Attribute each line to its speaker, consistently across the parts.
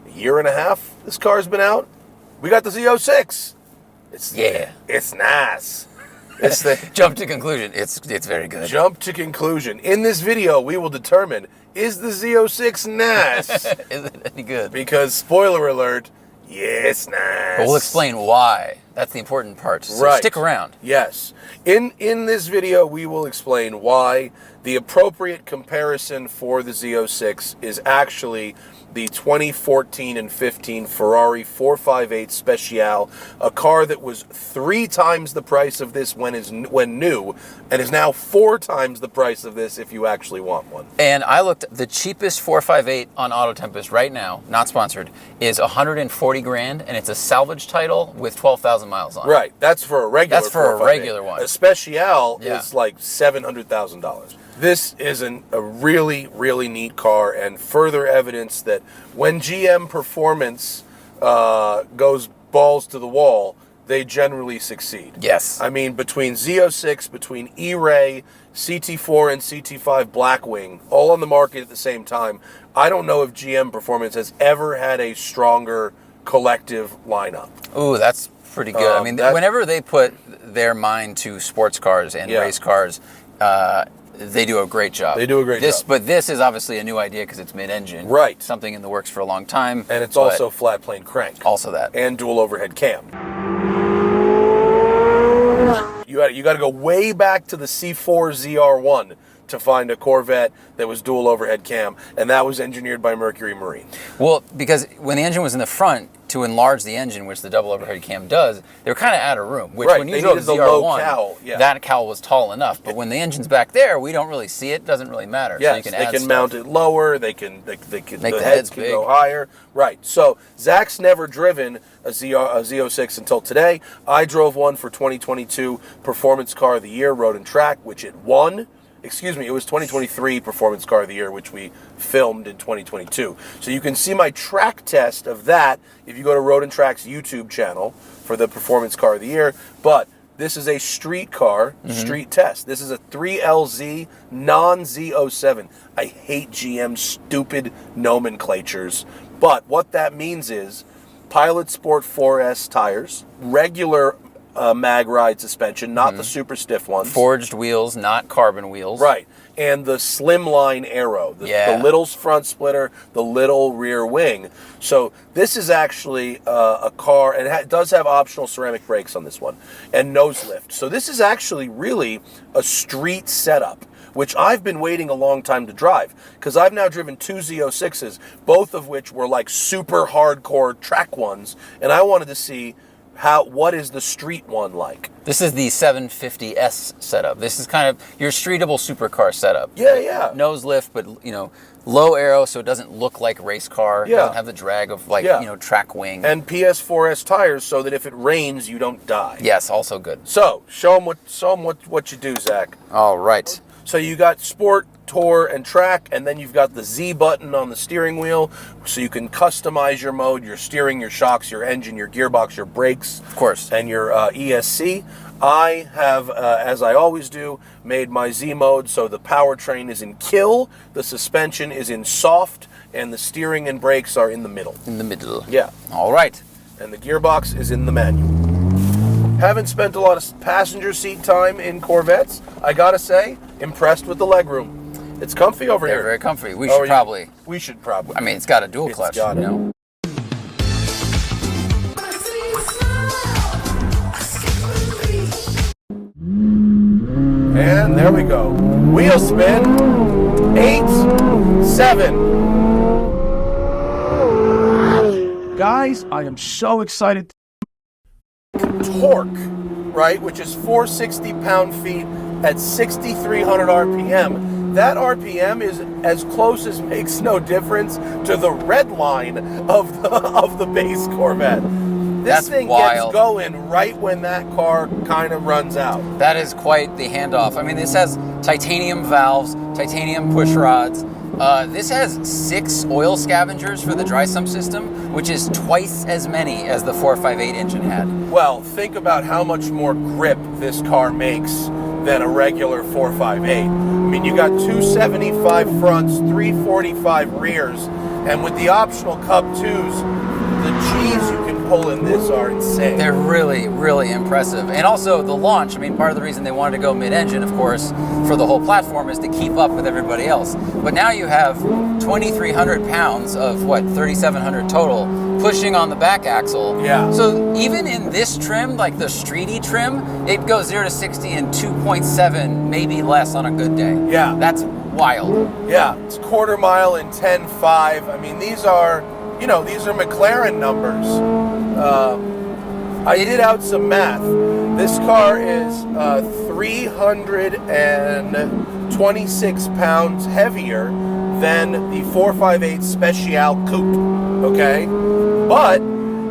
Speaker 1: a year and a half this car's been out. We got the Z06. It's nice. It's the
Speaker 2: jump to conclusion. It's very good.
Speaker 1: Jump to conclusion. In this video, we will determine, is the Z06 nice?
Speaker 2: Is it any good?
Speaker 1: Because, spoiler alert, it's nice.
Speaker 2: But we'll explain why. That's the important part. So
Speaker 1: right.
Speaker 2: Stick around.
Speaker 1: Yes. In this video, we will explain why the appropriate comparison for the Z06 is actually the 2014 and 15 Ferrari 458 Speciale, a car that was 3 times the price of this when new, and is now 4 times the price of this if you actually want one.
Speaker 2: And I looked, the cheapest 458 on Auto Tempest right now, not sponsored, is 140 grand, and it's a salvage title with 12,000 miles on it.
Speaker 1: Right, that's for a regular.
Speaker 2: That's for a regular one.
Speaker 1: A Speciale is like $700,000. This is a really, really neat car, and further evidence that when GM Performance goes balls to the wall, they generally succeed.
Speaker 2: Yes.
Speaker 1: I mean, between Z06, between E-Ray, CT4, and CT5 Blackwing, all on the market at the same time, I don't know if GM Performance has ever had a stronger collective lineup.
Speaker 2: Ooh, that's pretty good. I mean, whenever they put their mind to sports cars and race cars, they do a great job.
Speaker 1: They do a great job.
Speaker 2: But this is obviously a new idea because it's mid-engine.
Speaker 1: Right.
Speaker 2: Something in the works for a long time.
Speaker 1: And it's also flat plane crank.
Speaker 2: Also that.
Speaker 1: And dual overhead cam. You got to go way back to the C4 ZR1 to find a Corvette that was dual overhead cam, and that was engineered by Mercury Marine.
Speaker 2: Well, because when the engine was in the front, to enlarge the engine, which the double overhead cam does, they were kind of out of room. Which when you drove the ZR1, that cowl was tall enough. But when the engine's back there, we don't really see it. Doesn't really matter.
Speaker 1: Yes,
Speaker 2: so
Speaker 1: they can mount it lower. They can the heads can
Speaker 2: big.
Speaker 1: go higher. Right. So Zach's never driven a Z06 until today. I drove one for 2022 Performance Car of the Year, Road and Track, which it won. Excuse me, it was 2023 Performance Car of the Year, which we filmed in 2022. So you can see my track test of that if you go to Road and Track's YouTube channel for the Performance Car of the Year. But this is a street car, street test. This is a 3LZ non-Z07. I hate GM's stupid nomenclatures. But what that means is Pilot Sport 4S tires, regular mag ride suspension, not the super stiff ones.
Speaker 2: Forged wheels, not carbon wheels.
Speaker 1: Right. And the slimline aero, the little front splitter, the little rear wing. So this is actually a car, and it does have optional ceramic brakes on this one, and nose lift. So this is actually really a street setup, which I've been waiting a long time to drive, because I've now driven 2 Z06s, both of which were like super hardcore track ones, and I wanted to see what is the street one like.
Speaker 2: This is the 750S setup. This is kind of your streetable supercar setup.
Speaker 1: Yeah.
Speaker 2: Nose lift, but low aero, so it doesn't look like race car. It doesn't have the drag of track wing.
Speaker 1: And PS4S tires, so that if it rains, you don't die.
Speaker 2: Yes, also good.
Speaker 1: So show them what you do, Zach.
Speaker 2: All right.
Speaker 1: So you got Sport, Tour, and Track, and then you've got the Z button on the steering wheel, so you can customize your mode, your steering, your shocks, your engine, your gearbox, your brakes.
Speaker 2: Of course.
Speaker 1: And your ESC. I have, as I always do, made my Z mode so the powertrain is in kill, the suspension is in soft, and the steering and brakes are in the middle.
Speaker 2: In the middle.
Speaker 1: Yeah.
Speaker 2: All right.
Speaker 1: And the gearbox is in the manual. Haven't spent a lot of passenger seat time in Corvettes. I gotta say, impressed with the legroom. It's comfy over here.
Speaker 2: They're very comfy. We should probably.
Speaker 1: I
Speaker 2: mean, it's got a dual clutch.
Speaker 1: And there we go. Wheel spin. 8, 7.
Speaker 3: Guys, I am so excited.
Speaker 1: Torque, right, which is 460 pound-feet at 6,300 RPM. That RPM is as close as makes no difference to the red line of the base Corvette. This thing gets going right when that car kind of runs out.
Speaker 2: That is quite the handoff. I mean, this has titanium valves, titanium push rods. This has 6 oil scavengers for the dry sump system, which is twice as many as the 458 engine had.
Speaker 1: Well, think about how much more grip this car makes than a regular 458. I mean, you got 275 fronts, 345 rears, And with the optional Cup 2s, the G's you can pull in this are insane.
Speaker 2: They're really, really impressive. And also the launch, I mean, part of the reason they wanted to go mid-engine, of course, for the whole platform is to keep up with everybody else. But now you have 2,300 pounds of, 3,700 total, pushing on the back axle.
Speaker 1: Yeah.
Speaker 2: So even in this trim, like the streety trim, it goes 0 to 60 in 2.7, maybe less on a good day.
Speaker 1: Yeah.
Speaker 2: That's wild.
Speaker 1: Yeah, it's quarter mile in 10.5. I mean, these are McLaren numbers. I did out some math. This car is 326 pounds heavier than the 458 Speciale Coupe, okay? But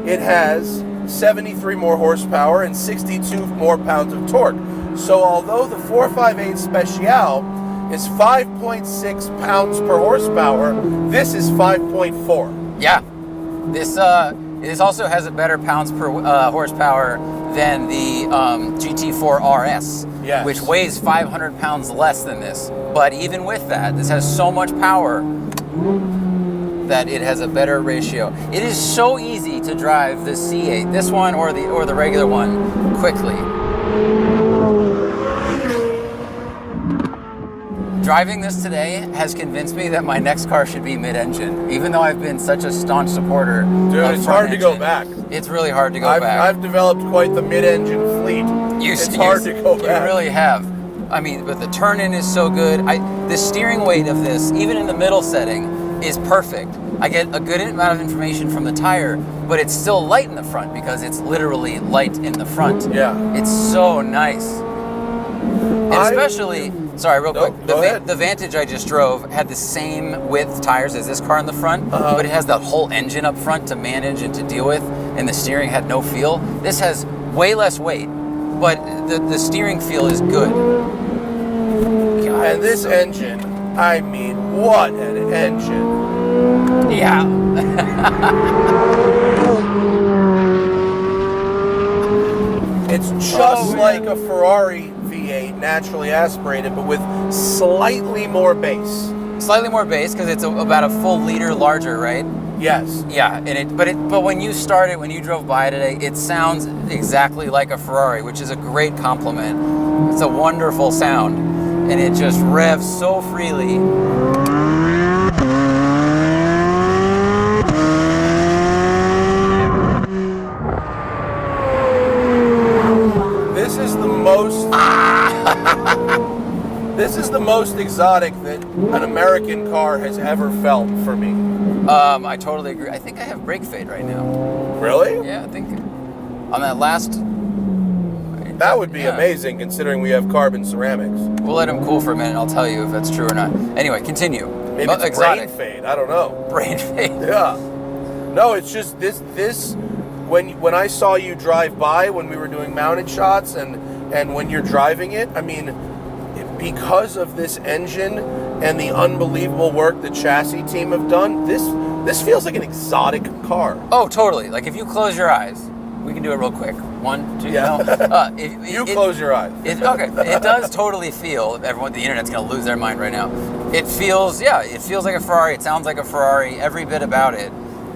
Speaker 1: it has 73 more horsepower and 62 more pounds of torque. So although the 458 Speciale is 5.6 pounds per horsepower, this is 5.4.
Speaker 2: Yeah. This also has a better pounds per horsepower than the GT4 RS,
Speaker 1: Yes.
Speaker 2: which weighs 500 pounds less than this. But even with that, this has so much power that it has a better ratio. It is so easy to drive the C8, this one or the regular one, quickly. Driving this today has convinced me that my next car should be mid-engine, even though I've been such a staunch supporter.
Speaker 1: Dude,
Speaker 2: of
Speaker 1: it's
Speaker 2: front
Speaker 1: hard to go
Speaker 2: engine.
Speaker 1: back.
Speaker 2: It's really hard to go back.
Speaker 1: I've developed quite the mid-engine fleet. It's hard to go back.
Speaker 2: You really have. I mean, but the turn-in is so good. The steering weight of this, even in the middle setting, is perfect. I get a good amount of information from the tire, but it's still light in the front because it's literally light in the front.
Speaker 1: Yeah.
Speaker 2: It's so nice. And especially, sorry, real quick, the Vantage I just drove had the same width tires as this car in the front, but it has that whole engine up front to manage and to deal with, and the steering had no feel. This has way less weight, but the steering feel is good. God,
Speaker 1: And this engine, I mean, what an engine.
Speaker 2: yeah.
Speaker 1: It's just like a Ferrari V8, naturally aspirated, but with slightly more bass.
Speaker 2: Slightly more bass because it's about a full liter larger, right?
Speaker 1: Yes.
Speaker 2: Yeah, but when you start it, when you drove by today, it sounds exactly like a Ferrari, which is a great compliment. It's a wonderful sound, and it just revs so freely.
Speaker 1: This is the most exotic that an American car has ever felt for me.
Speaker 2: I totally agree. I think I have brake fade right now.
Speaker 1: Really?
Speaker 2: Yeah, I think on that last.
Speaker 1: That would be
Speaker 2: Yeah.
Speaker 1: amazing considering we have carbon ceramics.
Speaker 2: We'll let him cool for a minute. I'll tell you if that's true or not. Anyway, continue.
Speaker 1: Maybe it's
Speaker 2: exotic.
Speaker 1: brain fade. I don't know.
Speaker 2: Brain fade.
Speaker 1: Yeah. No, it's just this when I saw you drive by when we were doing mounted shots and when you're driving it, I mean, because of this engine and the unbelievable work the chassis team have done, this feels like an exotic car.
Speaker 2: Oh, totally. Like if you close your eyes, we can do it real quick. 1, 2,
Speaker 1: Yeah.
Speaker 2: no.
Speaker 1: Close your eyes.
Speaker 2: Okay, it does totally feel. Everyone, the internet's gonna lose their mind right now. It feels like a Ferrari. It sounds like a Ferrari. Every bit about it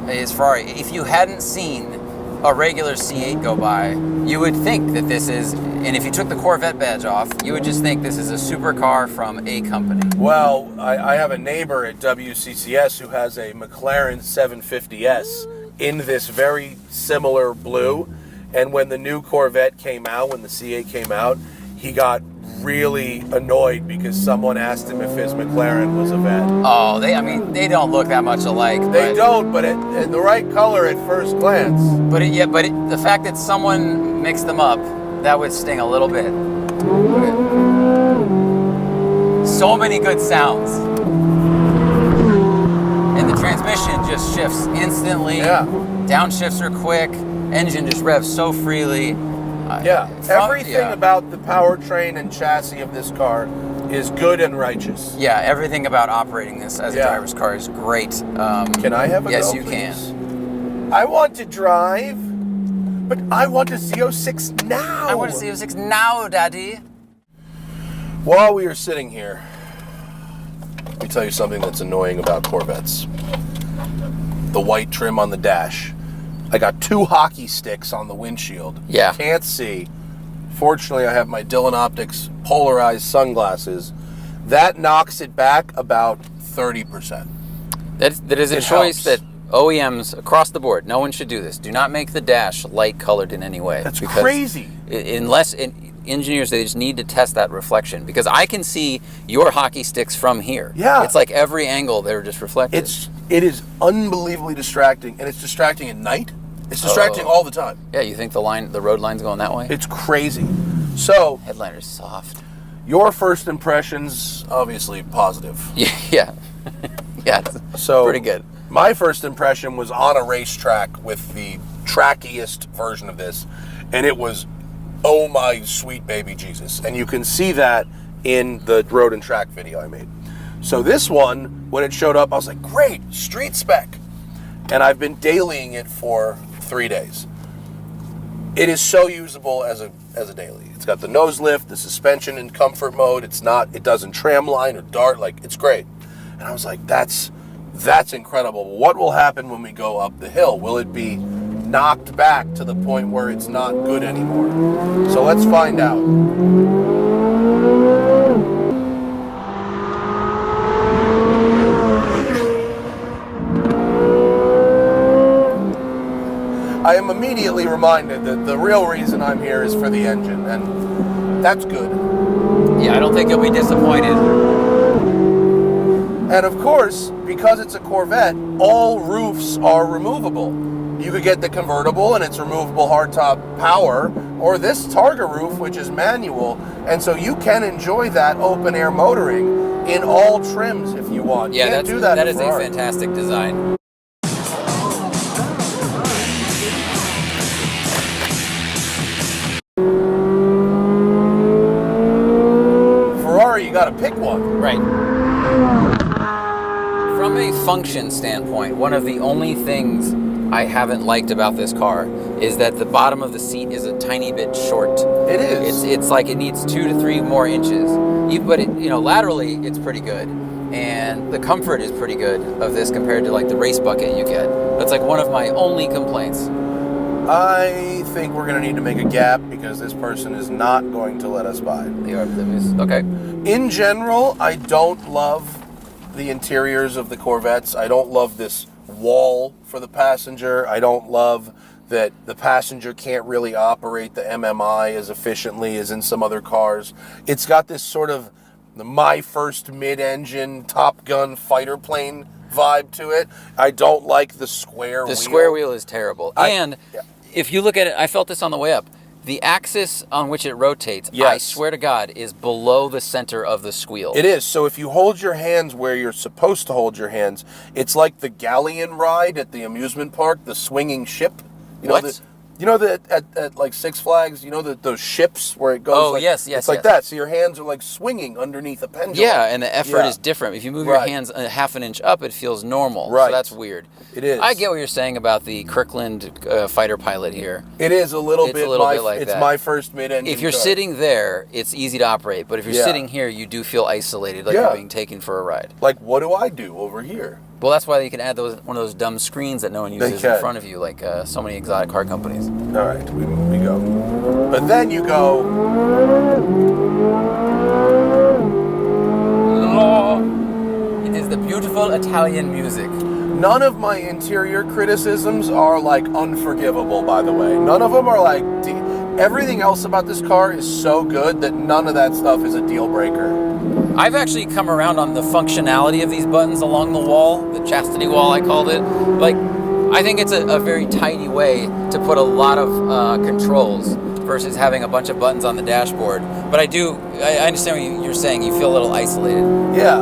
Speaker 2: is Ferrari. If you hadn't seen a regular C8 go by, you would think that this is, and if you took the Corvette badge off, you would just think this is a supercar from a company.
Speaker 1: Well, I have a neighbor at WCCS who has a McLaren 750S in this very similar blue, and when the new Corvette came out, when the C8 came out, he got really annoyed because someone asked him if his McLaren was a vet.
Speaker 2: Oh, they don't look that much alike.
Speaker 1: They don't, but in the right color at first glance.
Speaker 2: The fact that someone mixed them up, that would sting a little bit. So many good sounds. And the transmission just shifts instantly.
Speaker 1: Yeah.
Speaker 2: Downshifts are quick. Engine just revs so freely.
Speaker 1: Yeah. Everything about the powertrain and chassis of this car is good and righteous.
Speaker 2: Yeah, everything about operating this as a driver's car is great.
Speaker 1: Can I have a
Speaker 2: yes,
Speaker 1: go,
Speaker 2: you
Speaker 1: please?
Speaker 2: can.
Speaker 1: I want to drive, but I want a Z06 now.
Speaker 2: I want to see a 6 now, Daddy.
Speaker 1: While we are sitting here, let me tell you something that's annoying about Corvettes. the white trim on the dash. I got 2 hockey sticks on the windshield.
Speaker 2: Yeah.
Speaker 1: Can't see. Fortunately, I have my Dylan Optics polarized sunglasses. That knocks it back about 30%.
Speaker 2: That is a choice that OEMs across the board, no one should do this. Do not make the dash light colored in any way.
Speaker 1: That's crazy.
Speaker 2: Unless engineers, they just need to test that reflection, because I can see your hockey sticks from here.
Speaker 1: Yeah.
Speaker 2: It's like every angle they're just reflected.
Speaker 1: It is unbelievably distracting, and it's distracting at night. It's distracting all the time.
Speaker 2: Yeah, you think the road line's going that way?
Speaker 1: It's crazy. So,
Speaker 2: Headliner's soft.
Speaker 1: your first impressions, obviously positive.
Speaker 2: Yeah. Yeah, it's pretty good.
Speaker 1: My first impression was on a racetrack with the trackiest version of this, and it was, oh my sweet baby Jesus. And you can see that in the road and track video I made. So this one, when it showed up, I was like, great, street spec. And I've been dailying it for 3 days. It is so usable as a daily. It's got the nose lift, the suspension in comfort mode. It doesn't tram line or dart, it's great. And I was like, that's incredible. What will happen when we go up the hill? Will it be knocked back to the point where it's not good anymore? So let's find out. I am immediately reminded that the real reason I'm here is for the engine, and that's good.
Speaker 2: Yeah, I don't think you'll be disappointed.
Speaker 1: And of course, because it's a Corvette, all roofs are removable. You could get the convertible and it's removable hardtop power, or this Targa roof, which is manual, and so you can enjoy that open air motoring in all trims if you want.
Speaker 2: Yeah,
Speaker 1: you can't do that
Speaker 2: is a
Speaker 1: Ferrari.
Speaker 2: fantastic design.
Speaker 1: Ferrari, you got to pick one.
Speaker 2: Right. From a function standpoint, one of the only things I haven't liked about this car is that the bottom of the seat is a tiny bit short.
Speaker 1: It is.
Speaker 2: It's like it needs 2 to 3 more inches. But laterally, it's pretty good, and the comfort is pretty good of this compared to the race bucket you get. That's one of my only complaints.
Speaker 1: I think we're going to need to make a gap because this person is not going to let us by.
Speaker 2: They are oblivious. Okay.
Speaker 1: In general, I don't love the interiors of the Corvettes. I don't love this wall for the passenger. I don't love that the passenger can't really operate the MMI as efficiently as in some other cars. It's got this sort of my first mid-engine Top Gun fighter plane vibe to it. I don't like the square wheel.
Speaker 2: The square wheel is terrible. If you look at it, I felt this on the way up. The axis on which it rotates,
Speaker 1: yes.
Speaker 2: I swear to God, is below the center of the squeal.
Speaker 1: It is. So if you hold your hands where you're supposed to hold your hands, it's like the galleon ride at the amusement park, the swinging ship.
Speaker 2: What?
Speaker 1: At Six Flags, those ships where it goes.
Speaker 2: Oh, yes.
Speaker 1: It's like that. So your hands are swinging underneath a pendulum.
Speaker 2: Yeah, and the effort is different. If you move your hands a half an inch up, it feels normal.
Speaker 1: Right.
Speaker 2: So that's weird.
Speaker 1: It is.
Speaker 2: I get what you're saying about the Kirkland fighter pilot here.
Speaker 1: It is a little bit like
Speaker 2: that.
Speaker 1: It's my first mid-engine
Speaker 2: If you're
Speaker 1: car.
Speaker 2: sitting there, it's easy to operate. But if you're sitting here, you do feel isolated, like you're being taken for a ride.
Speaker 1: What do I do over here?
Speaker 2: Well, that's why you can add one of those dumb screens that no one uses in front of you, like so many exotic car companies.
Speaker 1: All right, we go. But then you go.
Speaker 2: It is the beautiful Italian music.
Speaker 1: None of my interior criticisms are unforgivable, by the way. None of them are everything else about this car is so good that none of that stuff is a deal breaker.
Speaker 2: I've actually come around on the functionality of these buttons along the wall, the chastity wall I called it. I think it's a very tidy way to put a lot of controls versus having a bunch of buttons on the dashboard. But I understand what you're saying. You feel a little isolated.
Speaker 1: Yeah.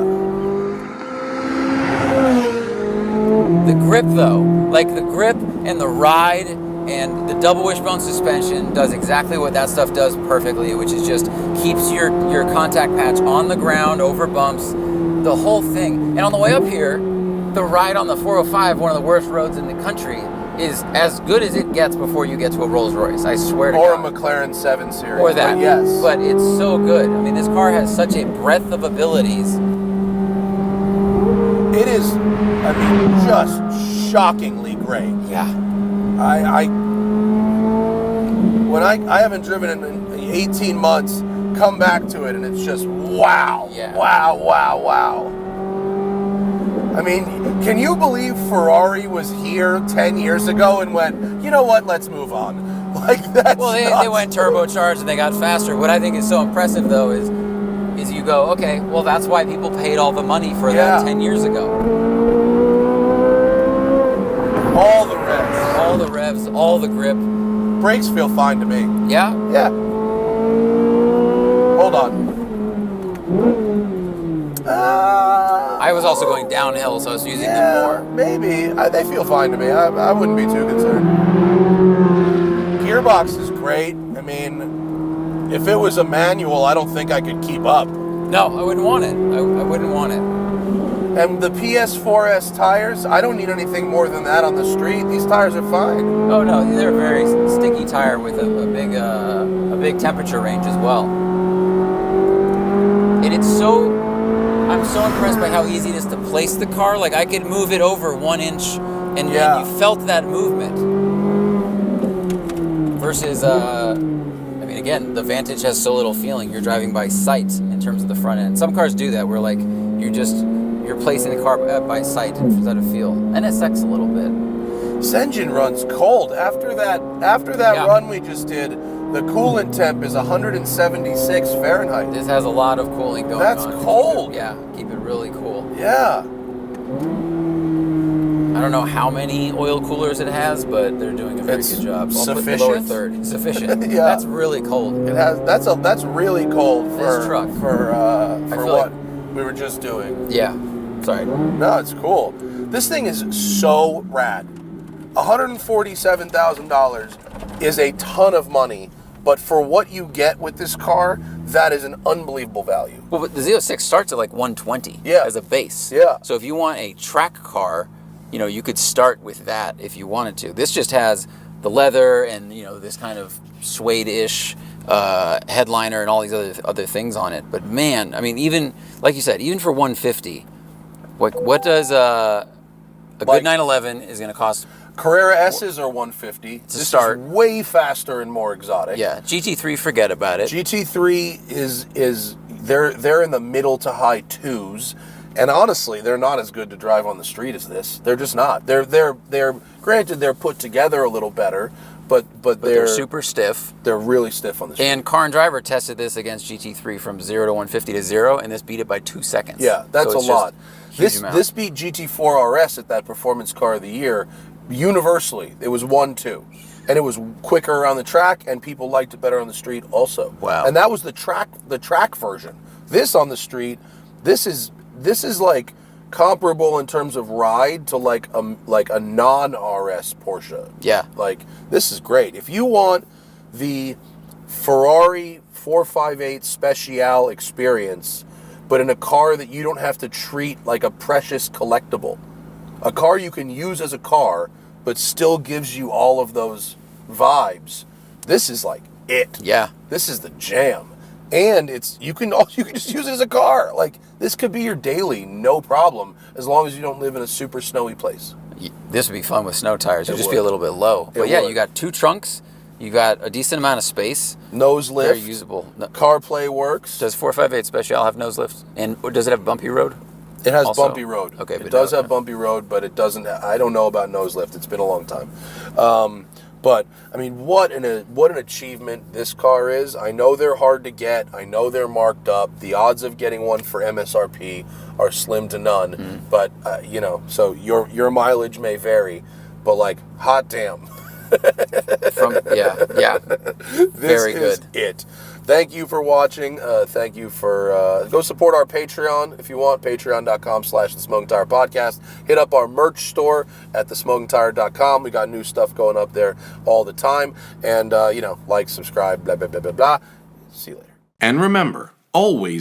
Speaker 2: The grip though, the grip and the ride and the double wishbone suspension does exactly what that stuff does perfectly, which is just keeps your contact patch on the ground over bumps, the whole thing. And on the way up here, the ride on the 405, one of the worst roads in the country, is as good as it gets before you get to a Rolls Royce. I swear to God.
Speaker 1: Or a McLaren 7 Series.
Speaker 2: Or that.
Speaker 1: But yes.
Speaker 2: But it's so good. I mean, this car has such a breadth of abilities.
Speaker 1: It is I mean, just shockingly great.
Speaker 2: Yeah.
Speaker 1: I haven't driven in 18 months, come back to it and it's just wow.
Speaker 2: Yeah.
Speaker 1: Wow. I mean, can you believe Ferrari was here 10 years ago and went, you know what, let's move on? Like, that's
Speaker 2: Well, they went turbocharged and they got faster. What I think is so impressive, though, is you go, okay, well, that's why people paid all the money for that 10 years ago.
Speaker 1: All the revs.
Speaker 2: All the revs, all the grip.
Speaker 1: Brakes feel fine to me.
Speaker 2: Yeah?
Speaker 1: Yeah. Hold on.
Speaker 2: I was also going downhill, so I was using them more.
Speaker 1: Maybe. They feel fine to me. I wouldn't be too concerned. Gearbox is great. I mean, if it was a manual, I don't think I could keep up.
Speaker 2: No, I wouldn't want it. I wouldn't want it.
Speaker 1: And the PS4S tires, I don't need anything more than that on the street. These tires are fine.
Speaker 2: Oh no, they're a very sticky tire with a big temperature range as well. And I'm so impressed by how easy it is to place the car. Like I could move it over 1 inch, and you felt that movement. Versus, I mean, again, the Vantage has so little feeling. You're driving by sight in terms of the front end. Some cars do that, where like you're placing the car by sight instead of feel. NSX a little bit.
Speaker 1: This engine runs cold. After that run we just did, the coolant temp is 176 Fahrenheit.
Speaker 2: This has a lot of cooling going on.
Speaker 1: That's cold.
Speaker 2: Keep it really cool.
Speaker 1: Yeah.
Speaker 2: I don't know how many oil coolers it has, but they're doing a very good job. I'll put
Speaker 1: Sufficient?
Speaker 2: lower third. Sufficient.
Speaker 1: Yeah.
Speaker 2: That's really cold.
Speaker 1: It has. That's really cold for
Speaker 2: This truck.
Speaker 1: for what
Speaker 2: like-
Speaker 1: we were just doing.
Speaker 2: Yeah. Sorry.
Speaker 1: No, it's cool. This thing is so rad. $147,000 is a ton of money, but for what you get with this car, that is an unbelievable value.
Speaker 2: Well, but the Z06 starts at like 120 as a base.
Speaker 1: Yeah.
Speaker 2: So if you want a track car, you could start with that if you wanted to. This just has the leather and, this kind of suede-ish headliner and all these other things on it. But man, I mean, even, like you said, even for 150, what does a good 911 is going to cost?
Speaker 1: Carrera S's are 150.
Speaker 2: To start.
Speaker 1: Is way faster and more exotic.
Speaker 2: Yeah, GT3, forget about it.
Speaker 1: GT3 is they're in the middle to high twos, and honestly, they're not as good to drive on the street as this. They're just not. They're granted they're put together a little better, but
Speaker 2: they're super stiff.
Speaker 1: They're really stiff on the street.
Speaker 2: And Car and Driver tested this against GT3 from 0 to 150 to 0, and this beat it by 2 seconds.
Speaker 1: Yeah, that's a lot. This beat GT4 RS at that Performance Car of the Year universally. It was 1-2. And it was quicker around the track, and people liked it better on the street also.
Speaker 2: Wow.
Speaker 1: And that was the track version. This on the street, this is like comparable in terms of ride to like a non-RS Porsche.
Speaker 2: Yeah.
Speaker 1: Like, this is great. If you want the Ferrari 458 Speciale experience, but in a car that you don't have to treat like a precious collectible, a car you can use as a car, but still gives you all of those vibes, this is like it.
Speaker 2: Yeah.
Speaker 1: This is the jam. And you can just use it as a car. Like, this could be your daily, no problem, as long as you don't live in a super snowy place.
Speaker 2: This would be fun with snow tires. You'd just
Speaker 1: would.
Speaker 2: be a little bit low. But yeah,
Speaker 1: would.
Speaker 2: you got 2 trunks. You got a decent amount of space.
Speaker 1: Nose lift.
Speaker 2: Very usable.
Speaker 1: CarPlay works.
Speaker 2: Does 458 Speciale have nose lift? And does it have bumpy road?
Speaker 1: It has
Speaker 2: Also?
Speaker 1: bumpy road.
Speaker 2: Okay,
Speaker 1: it
Speaker 2: but
Speaker 1: does have bumpy road, but it doesn't. I don't know about nose lift. It's been a long time. But I mean, what an achievement this car is. I know they're hard to get. I know they're marked up. The odds of getting one for MSRP are slim to none. But so your mileage may vary. But like, hot damn.
Speaker 2: Very good.
Speaker 1: Is it. Thank you for watching. Thank you for go support our Patreon if you want. Patreon.com/thesmokingtirepodcast. Hit up our merch store at thesmokingtire.com. We got new stuff going up there all the time. And like, subscribe, blah blah blah blah blah. See you later.
Speaker 4: And remember, always